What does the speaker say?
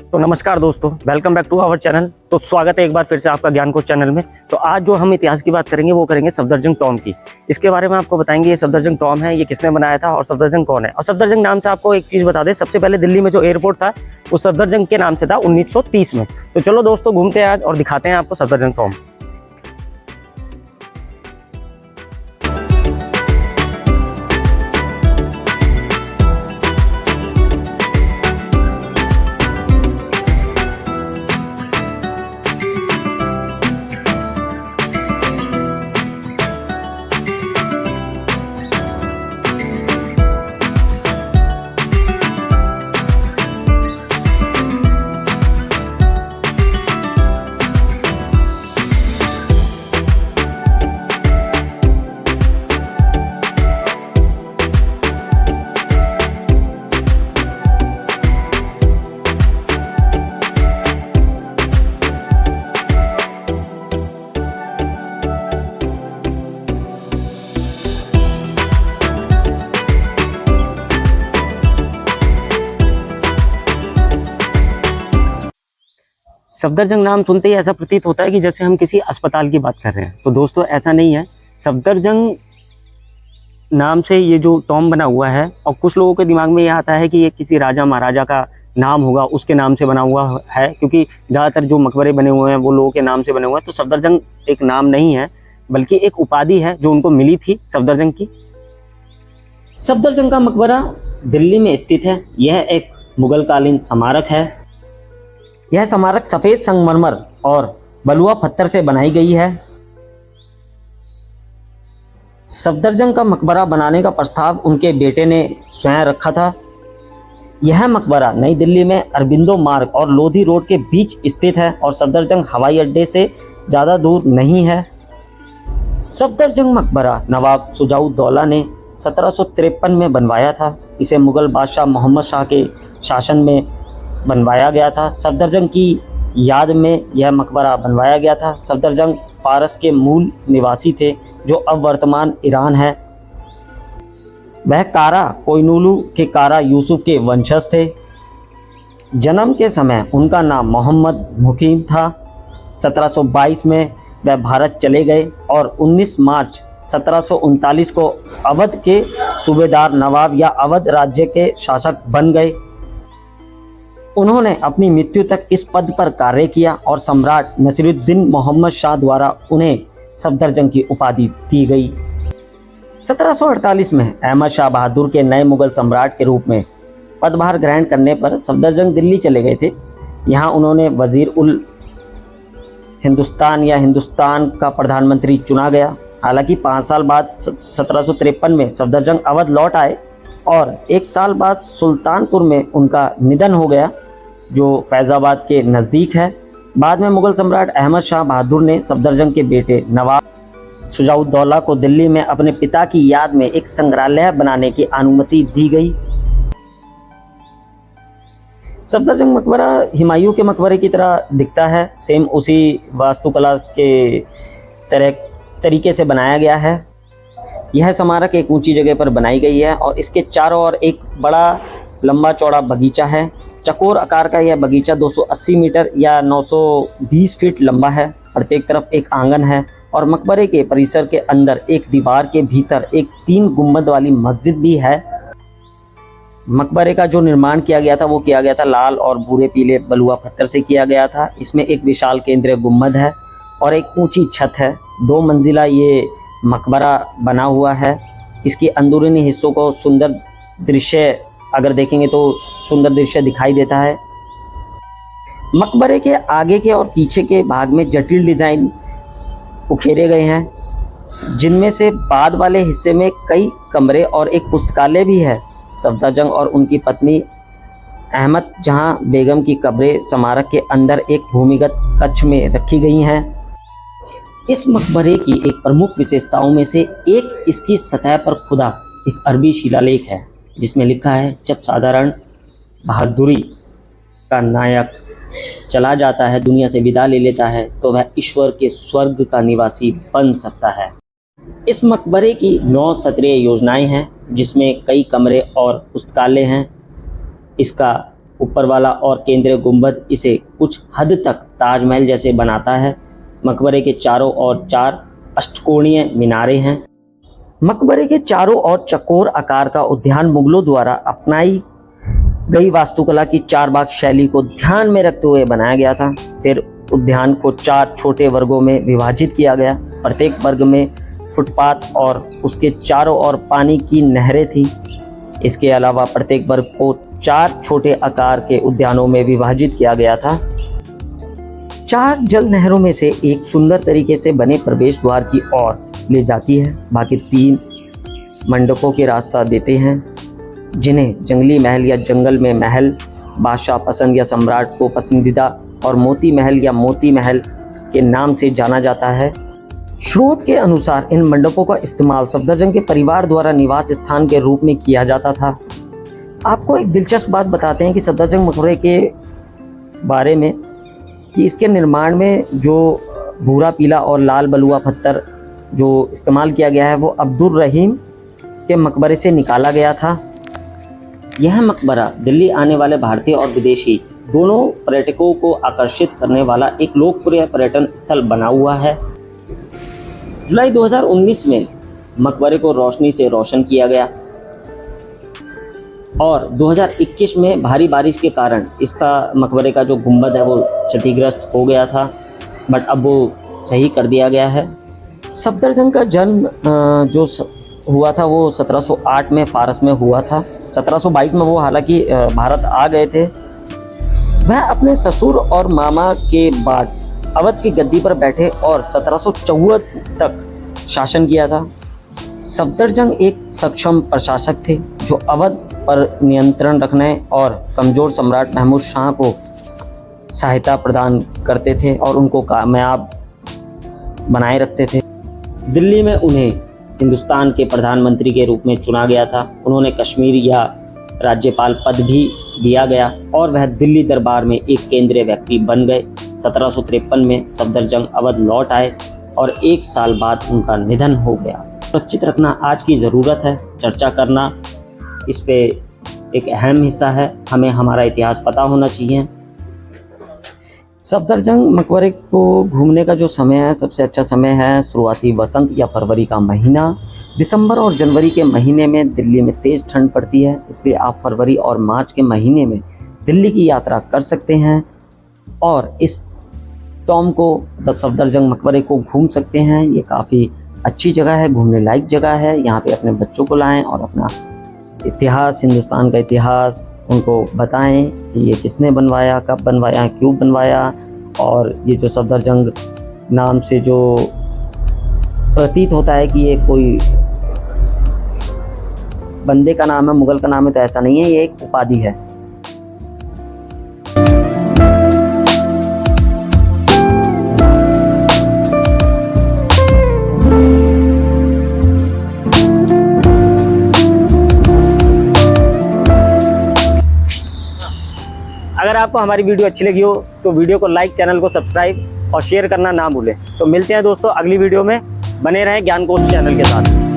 तो नमस्कार दोस्तों, welcome back to our channel. तो स्वागत है एक बार फिर से आपका ज्ञान कोश चैनल में। तो आज जो हम इतिहास की बात करेंगे वो करेंगे सफदरजंग टॉम की। इसके बारे में आपको बताएंगे ये सफदरजंग टॉम है, ये किसने बनाया था और सफदरजंग कौन है। और सफदरजंग नाम से आपको एक चीज़ बता दें, सबसे पहले दिल्ली में जो एयरपोर्ट था वो सफदरजंग के नाम से था 1930 में। तो चलो दोस्तों घूमते हैं आज और दिखाते हैं आपको सफदरजंग टॉम। सफदरजंग नाम सुनते ही ऐसा प्रतीत होता है कि जैसे हम किसी अस्पताल की बात कर रहे हैं। तो दोस्तों ऐसा नहीं है। सफदरजंग नाम से ये जो टॉम बना हुआ है, और कुछ लोगों के दिमाग में ये आता है कि ये किसी राजा महाराजा का नाम होगा, उसके नाम से बना हुआ है, क्योंकि ज़्यादातर जो मकबरे बने हुए हैं वो लोगों के नाम से बने हुए हैं। तो सफदरजंग एक नाम नहीं है, बल्कि एक उपाधि है जो उनको मिली थी सफदरजंग की। सफदरजंग का मकबरा दिल्ली में स्थित है। यह एक मुगल कालीन स्मारक है। यह स्मारक सफ़ेद संगमरमर और बलुआ पत्थर से बनाई गई है। सफदरजंग का मकबरा बनाने का प्रस्ताव उनके बेटे ने स्वयं रखा था। यह मकबरा नई दिल्ली में अरबिंदो मार्ग और लोधी रोड के बीच स्थित है और सफदरजंग हवाई अड्डे से ज़्यादा दूर नहीं है। सफदरजंग मकबरा नवाब शुजाउद्दौला ने 1753 में बनवाया था। इसे मुगल बादशाह मोहम्मद शाह के शासन में बनवाया गया था। सफदरजंग की याद में यह मकबरा बनवाया गया था। सफदरजंग फारस के मूल निवासी थे जो अब वर्तमान ईरान है। वह कारा कोहिनूर के कारा यूसुफ के वंशज थे। जन्म के समय उनका नाम मोहम्मद मुकीम था। 1722 में वह भारत चले गए और 19 मार्च 1739 को अवध के सूबेदार नवाब या अवध राज्य के शासक बन गए। उन्होंने अपनी मृत्यु तक इस पद पर कार्य किया और सम्राट नसीरुद्दीन मोहम्मद शाह द्वारा उन्हें सफदरजंग की उपाधि दी गई। 1748 में अहमद शाह बहादुर के नए मुगल सम्राट के रूप में पदभार ग्रहण करने पर सफदरजंग दिल्ली चले गए थे। यहाँ उन्होंने वजीर उल हिंदुस्तान या हिंदुस्तान का प्रधानमंत्री चुना गया। हालांकि 5 साल बाद 1753 में सफदरजंग अवध लौट आए और 1 साल बाद सुल्तानपुर में उनका निधन हो गया, जो फैज़ाबाद के नज़दीक है। बाद में मुगल सम्राट अहमद शाह बहादुर ने सफदरजंग के बेटे नवाब शुजाउद्दौला को दिल्ली में अपने पिता की याद में एक संग्रहालय बनाने की अनुमति दी गई। सफदरजंग मकबरा हुमायूं के मकबरे की तरह दिखता है। सेम उसी वास्तुकला के तरीके से बनाया गया है। यह स्मारक एक ऊंची जगह पर बनाई गई है और इसके चारों ओर एक बड़ा लंबा चौड़ा बगीचा है। चकोर आकार का यह बगीचा 280 मीटर या 920 फीट लंबा है। प्रत्येक तरफ एक आंगन है और मकबरे के परिसर के अंदर एक दीवार के भीतर एक 3 गुंबद वाली मस्जिद भी है। मकबरे का जो निर्माण किया गया था वो किया गया था लाल और भूरे पीले बलुआ पत्थर से किया गया था। इसमें एक विशाल केंद्रीय गुंबद है और एक ऊंची छत है। 2 मंजिला ये मकबरा बना हुआ है। इसकी अंदरूनी हिस्सों को सुंदर दृश्य अगर देखेंगे तो सुंदर दृश्य दिखाई देता है। मकबरे के आगे के और पीछे के भाग में जटिल डिज़ाइन उखेरे गए हैं, जिनमें से बाद वाले हिस्से में कई कमरे और एक पुस्तकालय भी है। सफदरजंग और उनकी पत्नी अहमद जहां बेगम की कब्रें स्मारक के अंदर एक भूमिगत कक्ष में रखी गई हैं। इस मकबरे की एक प्रमुख विशेषताओं में से एक इसकी सतह पर खुदा एक अरबी शिलालेख है, जिसमें लिखा है, जब साधारण बहादुरी का नायक चला जाता है, दुनिया से विदा ले लेता है, तो वह ईश्वर के स्वर्ग का निवासी बन सकता है। इस मकबरे की 9 सत्रीय योजनाएं हैं, जिसमें कई कमरे और पुस्तकालय हैं। इसका ऊपर वाला और केंद्रीय गुंबद इसे कुछ हद तक ताजमहल जैसे बनाता है। मकबरे के चारों ओर 4 अष्टकोणीय मीनारे हैं। मकबरे के चारों ओर चौकोर आकार का उद्यान मुगलों द्वारा अपनाई गई वास्तुकला की 4 बाग शैली को ध्यान में रखते हुए बनाया गया था। फिर उद्यान को 4 छोटे वर्गों में विभाजित किया गया। प्रत्येक वर्ग में फुटपाथ और उसके चारों ओर पानी की नहरें थीं। इसके अलावा प्रत्येक वर्ग को 4 छोटे आकार के उद्यानों में विभाजित किया गया था। 4 जल नहरों में से एक सुंदर तरीके से बने प्रवेश द्वार की ओर ले जाती है। बाकी 3 मंडपों के रास्ता देते हैं, जिन्हें जंगली महल या जंगल में महल, बादशाह पसंद या सम्राट को पसंदीदा और मोती महल या मोती महल के नाम से जाना जाता है। स्रोत के अनुसार इन मंडपों का इस्तेमाल सफदरजंग के परिवार द्वारा निवास स्थान के रूप में किया जाता था। आपको एक दिलचस्प बात बताते हैं कि सफदरजंग मकबरे के बारे में कि इसके निर्माण में जो भूरा, पीला और लाल बलुआ पत्थर जो इस्तेमाल किया गया है वो अब्दुल रहीम के मकबरे से निकाला गया था। यह मकबरा दिल्ली आने वाले भारतीय और विदेशी दोनों पर्यटकों को आकर्षित करने वाला एक लोकप्रिय पर्यटन स्थल बना हुआ है। जुलाई 2019 में मकबरे को रोशनी से रोशन किया गया और 2021 में भारी बारिश के कारण इसका मकबरे का जो गुंबद है वो क्षतिग्रस्त हो गया था, बट अब वो सही कर दिया गया है। सफदरजंग का जन्म जो हुआ था वो 1708 में फारस में हुआ था। 1722 में वो हालांकि भारत आ गए थे। वह अपने ससुर और मामा के बाद अवध की गद्दी पर बैठे और 1754 तक शासन किया था। सफदरजंग एक सक्षम प्रशासक थे जो अवध पर नियंत्रण रखने और कमज़ोर सम्राट महमूद शाह को सहायता प्रदान करते थे और उनको कामयाब बनाए रखते थे। दिल्ली में उन्हें हिंदुस्तान के प्रधानमंत्री के रूप में चुना गया था। उन्होंने कश्मीर या राज्यपाल पद भी दिया गया और वह दिल्ली दरबार में एक केंद्रीय व्यक्ति बन गए। 1753 में सफदरजंग अवध लौट आए और 1 साल बाद उनका निधन हो गया। सुरक्षित रखना आज की ज़रूरत है। चर्चा करना इस पे एक अहम हिस्सा है। हमें हमारा इतिहास पता होना चाहिए। सफदरजंग मकबरे को घूमने का जो समय है, सबसे अच्छा समय है शुरुआती वसंत या फरवरी का महीना। दिसंबर और जनवरी के महीने में दिल्ली में तेज़ ठंड पड़ती है, इसलिए आप फरवरी और मार्च के महीने में दिल्ली की यात्रा कर सकते हैं और इस टॉम को मतलब सफदरजंग मकबरे को घूम सकते हैं। ये काफ़ी अच्छी जगह है, घूमने लायक जगह है। यहाँ पे अपने बच्चों को लाएं और अपना इतिहास, हिंदुस्तान का इतिहास उनको बताएं कि ये किसने बनवाया, कब बनवाया, क्यों बनवाया, और ये जो सफदरजंग नाम से जो प्रतीत होता है कि ये कोई बंदे का नाम है, मुगल का नाम है, तो ऐसा नहीं है, ये एक उपाधि है। अगर आपको हमारी वीडियो अच्छी लगी हो तो वीडियो को लाइक, चैनल को सब्सक्राइब और शेयर करना ना भूलें। तो मिलते हैं दोस्तों अगली वीडियो में। बने रहें ज्ञानकोश चैनल के साथ।